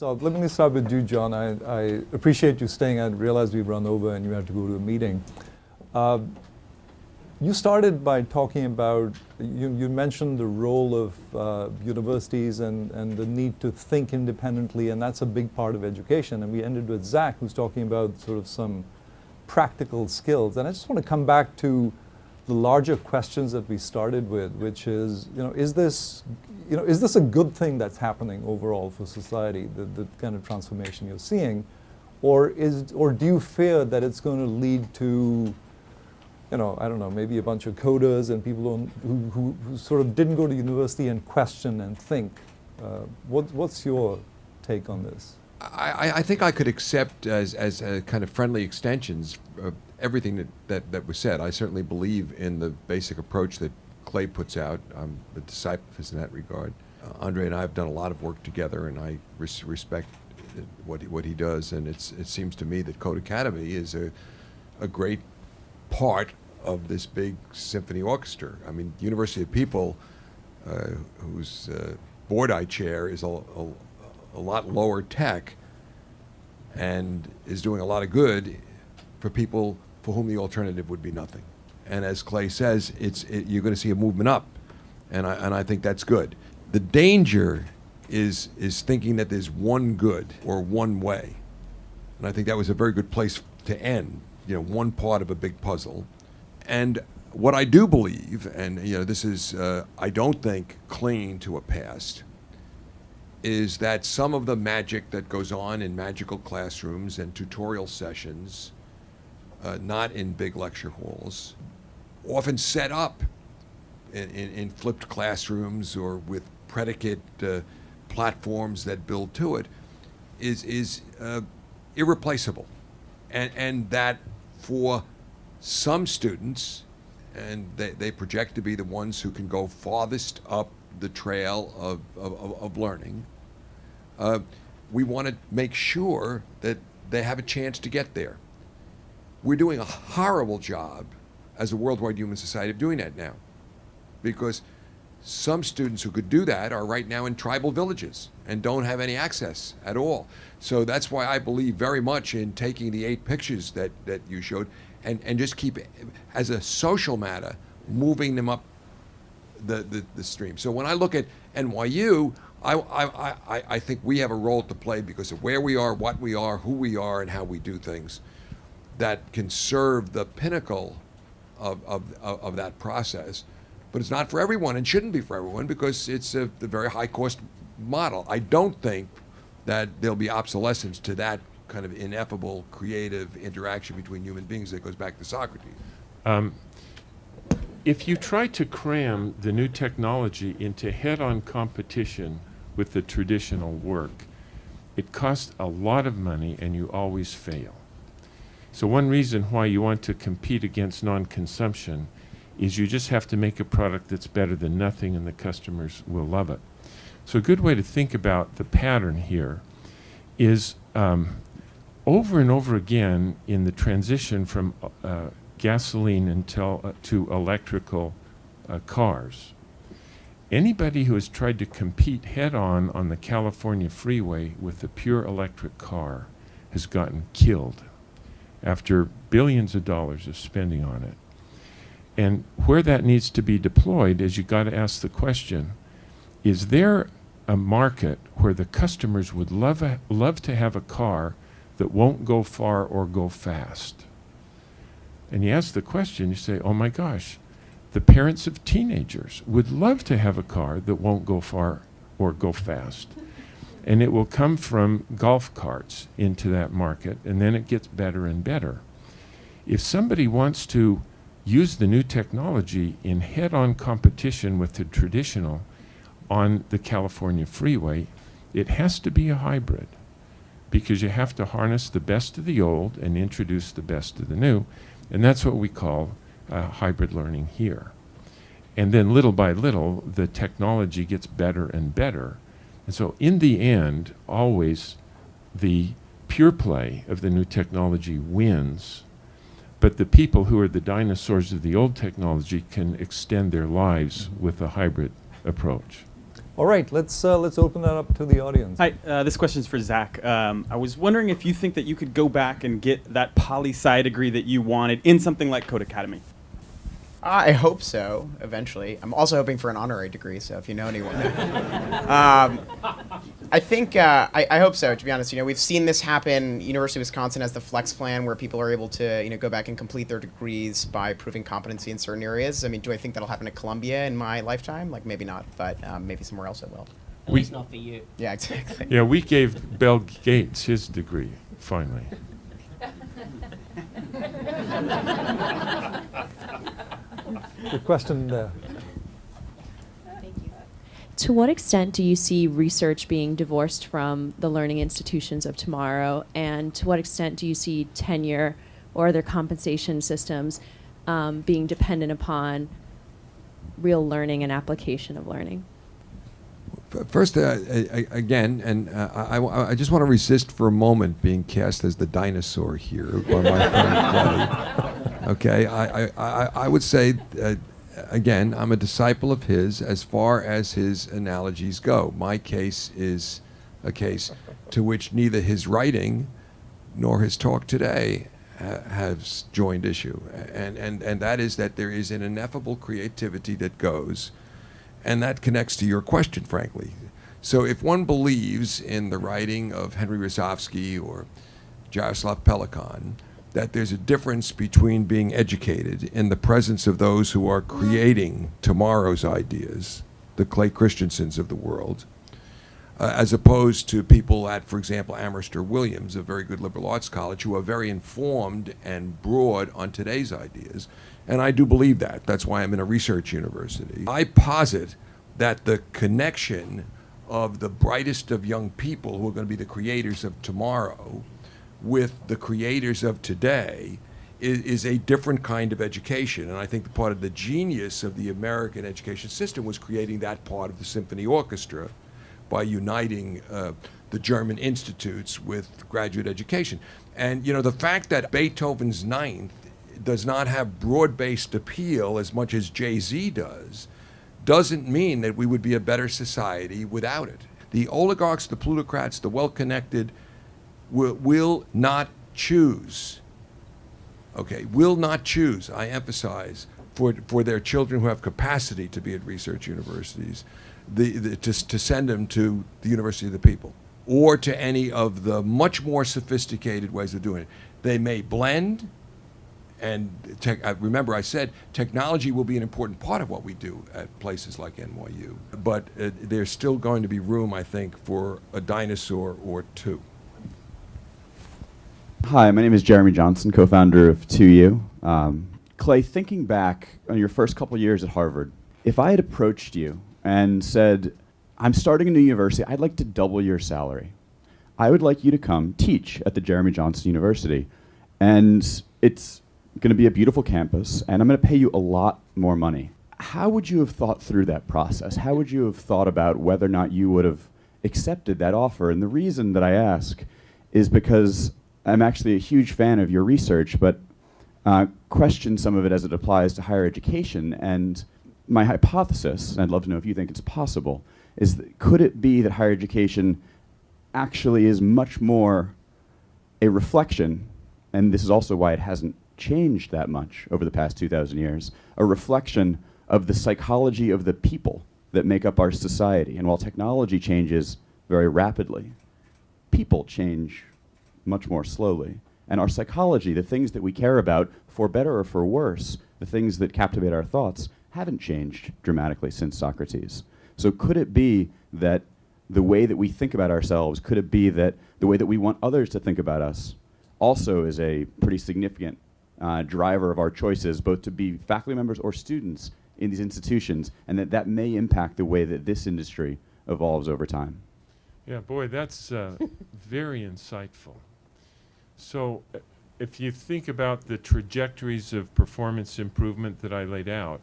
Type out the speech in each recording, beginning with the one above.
So let me start with you, John. I appreciate you staying. I realize we've run over and you have to go to a meeting. You started by talking about, you mentioned the role of universities and the need to think independently, and that's a big part of education. And we ended with Zach, who's talking about sort of some practical skills. And I just want to come back to the larger questions that we started with, which is, is this a good thing that's happening overall for society, the kind of transformation you're seeing, or do you fear that it's going to lead to, I don't know, maybe a bunch of coders and people who sort of didn't go to university and question and think? What's your take on this? I think I could accept as kind of friendly extensions of everything that was said. I certainly believe in the basic approach that Clay puts out. I'm a disciple of his in that regard. Andre and I have done a lot of work together, and I respect what he does. And it seems to me that Code Academy is a great part of this big symphony orchestra. I mean, University of People, whose board I chair, is a lot lower tech and is doing a lot of good for people for whom the alternative would be nothing. And as Clay says, you're going to see a movement up, and I think that's good. The danger is thinking that there's one good or one way, and I think that was a very good place to end. One part of a big puzzle. And what I do believe, and this is I don't think clinging to a past, is that some of the magic that goes on in magical classrooms and tutorial sessions, not in big lecture halls, often set up in flipped classrooms or with predicate platforms that build to it, is irreplaceable. And that for some students, and they project to be the ones who can go farthest up the trail of learning, we want to make sure that they have a chance to get there. We're doing a horrible job as a worldwide human society of doing that now, because some students who could do that are right now in tribal villages and don't have any access at all. So that's why I believe very much in taking the 8 pictures that you showed and just keep, as a social matter, moving them up the stream. So when I look at NYU, I think we have a role to play because of where we are, what we are, who we are, and how we do things that can serve the pinnacle of that process. But it's not for everyone and shouldn't be for everyone because it's a very high cost model. I don't think that there'll be obsolescence to that kind of ineffable creative interaction between human beings that goes back to Socrates. If you try to cram the new technology into head-on competition with the traditional work, it costs a lot of money and you always fail. So one reason why you want to compete against non-consumption is you just have to make a product that's better than nothing and the customers will love it. So a good way to think about the pattern here is over and over again in the transition from gasoline to electrical cars, anybody who has tried to compete head-on the California freeway with a pure electric car has gotten killed after billions of dollars of spending on it. And where that needs to be deployed is you got to ask the question, is there a market where the customers would love to have a car that won't go far or go fast? And you ask the question, you say, oh my gosh, the parents of teenagers would love to have a car that won't go far or go fast. And it will come from golf carts into that market, and then it gets better and better. If somebody wants to use the new technology in head-on competition with the traditional on the California freeway, it has to be a hybrid, because you have to harness the best of the old and introduce the best of the new. And that's what we call hybrid learning here. And then little by little, the technology gets better and better. And so in the end, always the pure play of the new technology wins, but the people who are the dinosaurs of the old technology can extend their lives with a hybrid approach. All right, let's open that up to the audience. Hi, this question is for Zach. I was wondering if you think that you could go back and get that poli-sci degree that you wanted in something like Code Academy. I hope so, eventually. I'm also hoping for an honorary degree, so if you know anyone. I think, I hope so, to be honest. We've seen this happen. University of Wisconsin has the Flex Plan where people are able to, go back and complete their degrees by proving competency in certain areas. I mean, do I think that'll happen at Columbia in my lifetime? Like, maybe not, but maybe somewhere else it will. At least not for you. Yeah, exactly. Yeah, we gave Bill Gates his degree, finally. The question there. To what extent do you see research being divorced from the learning institutions of tomorrow? And to what extent do you see tenure or other compensation systems being dependent upon real learning and application of learning? First, again, and I just want to resist for a moment being cast as the dinosaur here by my friend Clay. Okay, I would say, again, I'm a disciple of his as far as his analogies go. My case is a case to which neither his writing nor his talk today has joined issue. And that is that there is an ineffable creativity that goes. And that connects to your question, frankly. So if one believes in the writing of Henry Rosofsky or Jaroslav Pelikan, that there's a difference between being educated in the presence of those who are creating tomorrow's ideas, the Clay Christensens of the world, as opposed to people at, for example, Amherst or Williams, a very good liberal arts college, who are very informed and broad on today's ideas. And I do believe that. That's why I'm in a research university. I posit that the connection of the brightest of young people who are going to be the creators of tomorrow with the creators of today is a different kind of education. And I think part of the genius of the American education system was creating that part of the symphony orchestra by uniting the German institutes with graduate education. And the fact that Beethoven's Ninth does not have broad-based appeal as much as Jay-Z does, doesn't mean that we would be a better society without it. The oligarchs, the plutocrats, the well-connected will not choose, will not choose, I emphasize, for their children who have capacity to be at research universities, to send them to the University of the People, or to any of the much more sophisticated ways of doing it. They may blend, and remember I said technology will be an important part of what we do at places like NYU, but there's still going to be room, I think, for a dinosaur or two. Hi, my name is Jeremy Johnson, co-founder of 2U. Clay, thinking back on your first couple years at Harvard, if I had approached you and said, I'm starting a new university, I'd like to double your salary. I would like you to come teach at the Jeremy Johnson University. And it's going to be a beautiful campus, and I'm going to pay you a lot more money. How would you have thought through that process? How would you have thought about whether or not you would have accepted that offer? And the reason that I ask is because I'm actually a huge fan of your research, but question some of it as it applies to higher education. And my hypothesis, and I'd love to know if you think it's possible, is that could it be that higher education actually is much more a reflection, and this is also why it hasn't changed that much over the past 2,000 years, a reflection of the psychology of the people that make up our society. And while technology changes very rapidly, people change much more slowly. And our psychology, the things that we care about, for better or for worse, the things that captivate our thoughts, haven't changed dramatically since Socrates. So could it be that the way that we think about ourselves, could it be that the way that we want others to think about us also is a pretty significant driver of our choices, both to be faculty members or students in these institutions, and that may impact the way that this industry evolves over time? Yeah, boy, that's very insightful. So if you think about the trajectories of performance improvement that I laid out,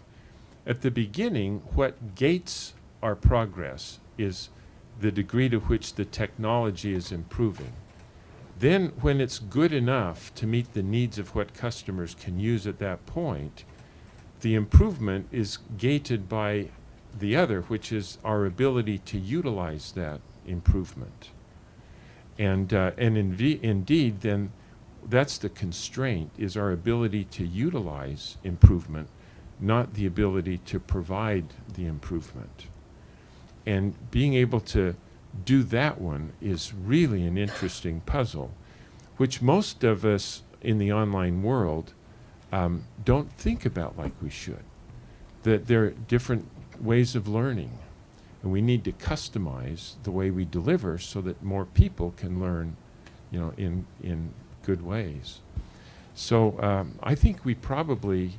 at the beginning, what gates our progress is the degree to which the technology is improving. Then, when it's good enough to meet the needs of what customers can use at that point, the improvement is gated by the other, which is our ability to utilize that improvement. And indeed, then that's the constraint, is our ability to utilize improvement, not the ability to provide the improvement. And being able to do that one is really an interesting puzzle, which most of us in the online world don't think about like we should. That there are different ways of learning, and we need to customize the way we deliver so that more people can learn, in good ways. So I think we probably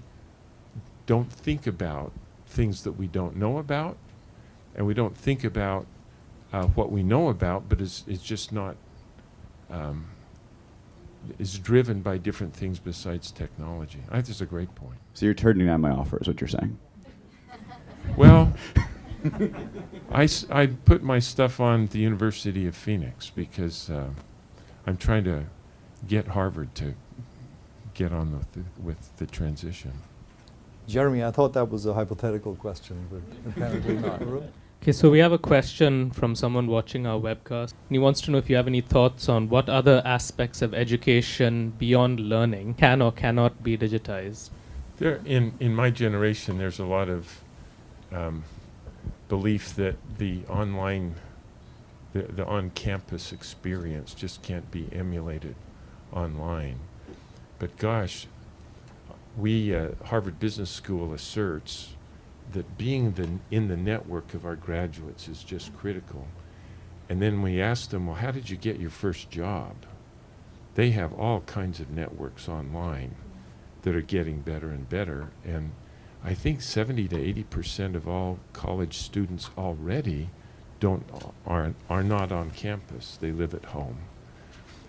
don't think about things that we don't know about, and we don't think about what we know about, but is just not is driven by different things besides technology. I think that's a great point. So you're turning down my offer, is what you're saying? Well, I put my stuff on the University of Phoenix because I'm trying to get Harvard to get on with the transition. Jeremy, I thought that was a hypothetical question, but apparently not. Okay, so we have a question from someone watching our webcast. And he wants to know if you have any thoughts on what other aspects of education beyond learning can or cannot be digitized. There, in my generation, there's a lot of belief that the online, the on-campus experience just can't be emulated online. But gosh, we, Harvard Business School asserts that being in the network of our graduates is just critical. And then we ask them, well, how did you get your first job? They have all kinds of networks online that are getting better and better. And I think 70 to 80% of all college students already are not on campus. They live at home.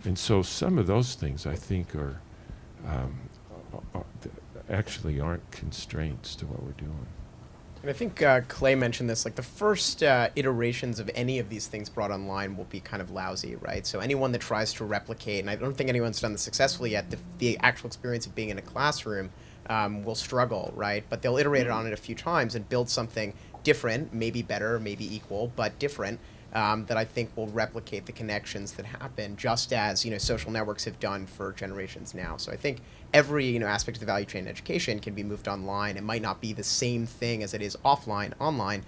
And so some of those things I think are actually aren't constraints to what we're doing. And I think Clay mentioned this, like the first iterations of any of these things brought online will be kind of lousy, right? So anyone that tries to replicate, and I don't think anyone's done this successfully yet, the actual experience of being in a classroom will struggle, right? But they'll iterate on it a few times and build something different, maybe better, maybe equal, but different, that I think will replicate the connections that happen, just as social networks have done for generations now. So I think every aspect of the value chain in education can be moved online. It might not be the same thing as it is offline, online,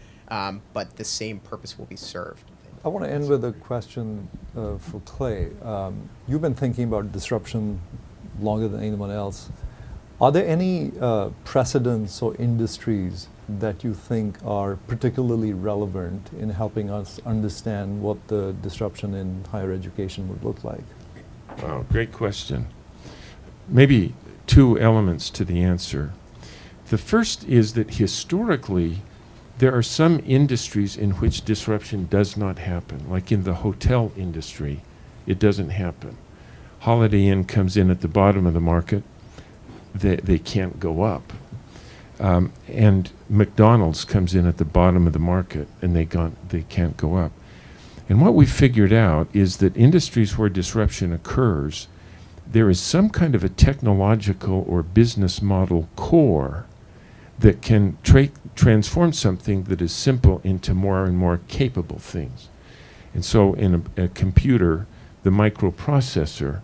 but the same purpose will be served. I want to end with a question for Clay. You've been thinking about disruption longer than anyone else. Are there any precedents or industries that you think are particularly relevant in helping us understand what the disruption in higher education would look like? Wow, great question. Maybe two elements to the answer. The first is that historically, there are some industries in which disruption does not happen. Like in the hotel industry, it doesn't happen. Holiday Inn comes in at the bottom of the market. They can't go up. And McDonald's comes in at the bottom of the market, and they can't go up. And what we figured out is that industries where disruption occurs, there is some kind of a technological or business model core that can transform something that is simple into more and more capable things. And so in a computer, the microprocessor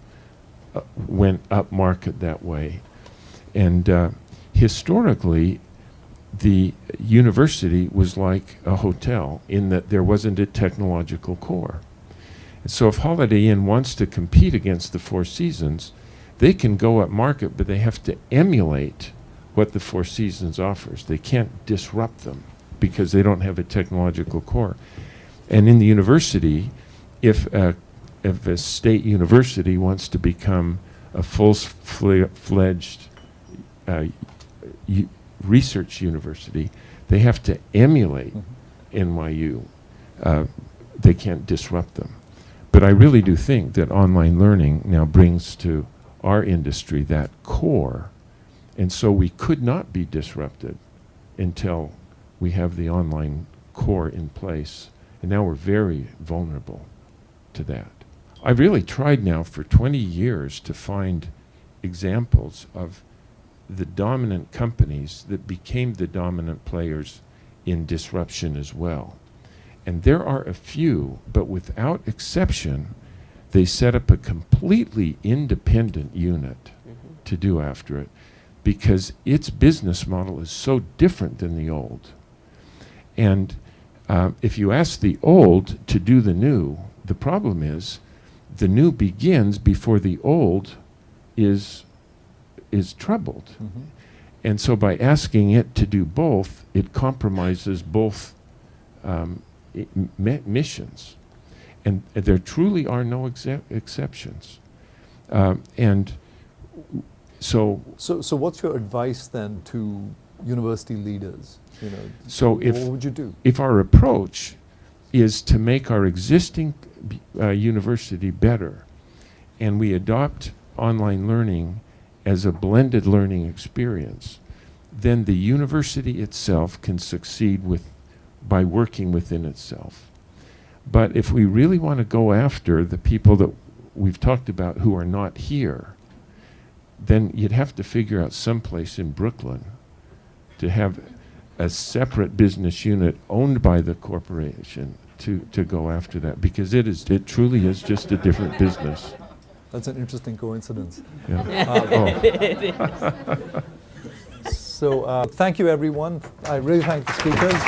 went up market that way. And historically, the university was like a hotel in that there wasn't a technological core. And so if Holiday Inn wants to compete against the Four Seasons, they can go up market, but they have to emulate what the Four Seasons offers. They can't disrupt them because they don't have a technological core. And in the university, if a state university wants to become a full-fledged research university, they have to emulate NYU. They can't disrupt them. But I really do think that online learning now brings to our industry that core, and so we could not be disrupted until we have the online core in place, and now we're very vulnerable to that. I've really tried now for 20 years to find examples of the dominant companies that became the dominant players in disruption as well. And there are a few, but without exception, they set up a completely independent unit to do after it, because its business model is so different than the old. And if you ask the old to do the new, the problem is the new begins before the old is troubled. And so by asking it to do both, it compromises both missions. And there truly are no exceptions. And so So what's your advice then to university leaders? You know, So what would you do? if our approach is to make our existing university better, and we adopt online learning as a blended learning experience, then the university itself can succeed by working within itself. But if we really want to go after the people that we've talked about who are not here, then you'd have to figure out someplace in Brooklyn to have a separate business unit owned by the corporation to go after that, because it truly is just a different business. That's an interesting coincidence. Yeah. So thank you, everyone. I really thank the speakers.